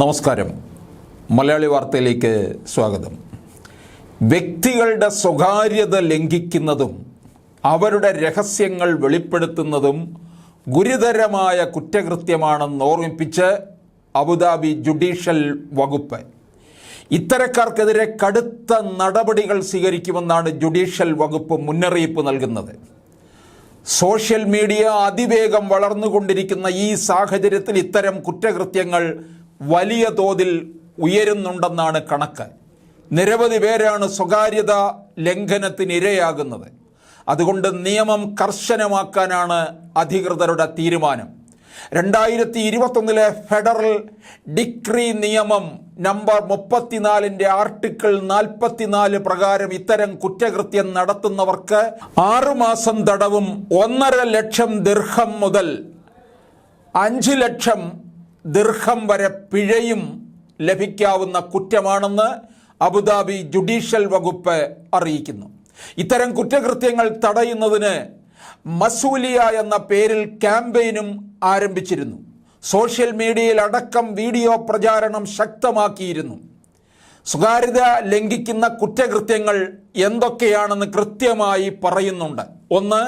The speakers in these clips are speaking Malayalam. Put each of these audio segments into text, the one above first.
നമസ്കാരം. മലയാളി വാർത്തയിലേക്ക് സ്വാഗതം. വ്യക്തികളുടെ സ്വകാര്യത ലംഘിക്കുന്നതും അവരുടെ രഹസ്യങ്ങൾ വെളിപ്പെടുത്തുന്നതും ഗുരുതരമായ കുറ്റകൃത്യമാണെന്ന് ഓർമ്മിപ്പിച്ച് അബുദാബി ജുഡീഷ്യൽ വകുപ്പ് ഇത്തരക്കാർക്കെതിരെ കടുത്ത നടപടികൾ സ്വീകരിക്കുമെന്നാണ് ജുഡീഷ്യൽ വകുപ്പ് മുന്നറിയിപ്പ് നൽകുന്നത്. സോഷ്യൽ മീഡിയ അതിവേഗം വളർന്നുകൊണ്ടിരിക്കുന്ന ഈ സാഹചര്യത്തിൽ ഇത്തരം കുറ്റകൃത്യങ്ങൾ വലിയ തോതിൽ ഉയരുന്നുണ്ടെന്നാണ് കണക്ക്. നിരവധി പേരാണ് സ്വകാര്യത ലംഘനത്തിന് ഇരയാകുന്നത്. അതുകൊണ്ട് നിയമം കർശനമാക്കാനാണ് അധികൃതരുടെ തീരുമാനം. 2021 ഫെഡറൽ ഡിക്രി നിയമം നമ്പർ 34 ആർട്ടിക്കിൾ 44 പ്രകാരം ഇത്തരം കുറ്റകൃത്യം നടത്തുന്നവർക്ക് 6 മാസം തടവും 1.5 ലക്ഷം ദിർഹം മുതൽ 5 ലക്ഷം ദിർഹം വരെ പിഴയും ലഭിക്കാവുന്ന കുറ്റമാണെന്ന് അബുദാബി ജുഡീഷ്യൽ വകുപ്പ് അറിയിക്കുന്നു. ഇത്തരം കുറ്റകൃത്യങ്ങൾ തടയുന്നതിന് മസൂലിയ എന്ന പേരിൽ ക്യാമ്പയിനും ആരംഭിച്ചിരുന്നു. സോഷ്യൽ മീഡിയയിൽ അടക്കം വീഡിയോ പ്രചാരണം ശക്തമാക്കിയിരുന്നു. സ്വകാര്യത ലംഘിക്കുന്ന കുറ്റകൃത്യങ്ങൾ എന്തൊക്കെയാണെന്ന് കൃത്യമായി പറയുന്നുണ്ട്. 1.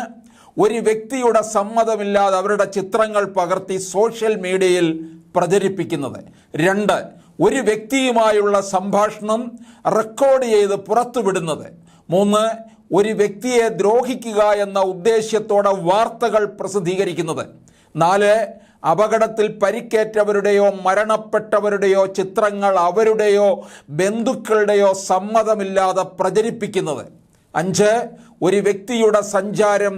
ഒരു വ്യക്തിയുടെ സമ്മതമില്ലാതെ അവരുടെ ചിത്രങ്ങൾ പകർത്തി സോഷ്യൽ മീഡിയയിൽ പ്രചരിപ്പിക്കുന്നത്. 2. ഒരു വ്യക്തിയുമായുള്ള സംഭാഷണം റെക്കോർഡ് ചെയ്ത് പുറത്തുവിടുന്നത്. 3. ഒരു വ്യക്തിയെ ദ്രോഹിക്കുക എന്ന ഉദ്ദേശ്യത്തോടെ വാർത്തകൾ പ്രസിദ്ധീകരിക്കുന്നത്. 4. അപകടത്തിൽ പരിക്കേറ്റവരുടെയോ മരണപ്പെട്ടവരുടെയോ ചിത്രങ്ങൾ അവരുടെയോ ബന്ധുക്കളുടെയോ സമ്മതമില്ലാതെ പ്രചരിപ്പിക്കുന്നത്. 5. ഒരു വ്യക്തിയുടെ സഞ്ചാരം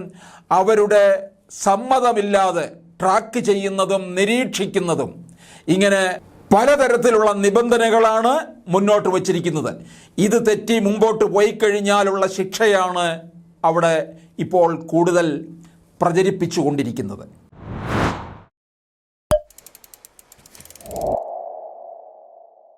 അവരുടെ സമ്മതമില്ലാതെ ട്രാക്ക് ചെയ്യുന്നതും നിരീക്ഷിക്കുന്നതും. ഇങ്ങനെ പലതരത്തിലുള്ള നിബന്ധനകളാണ് മുന്നോട്ട് വച്ചിരിക്കുന്നത്. ഇത് തെറ്റി മുമ്പോട്ട് പോയി കഴിഞ്ഞാലുള്ള ശിക്ഷയാണ് അവിടെ ഇപ്പോൾ കൂടുതൽ പ്രചരിപ്പിച്ചു കൊണ്ടിരിക്കുന്നത്.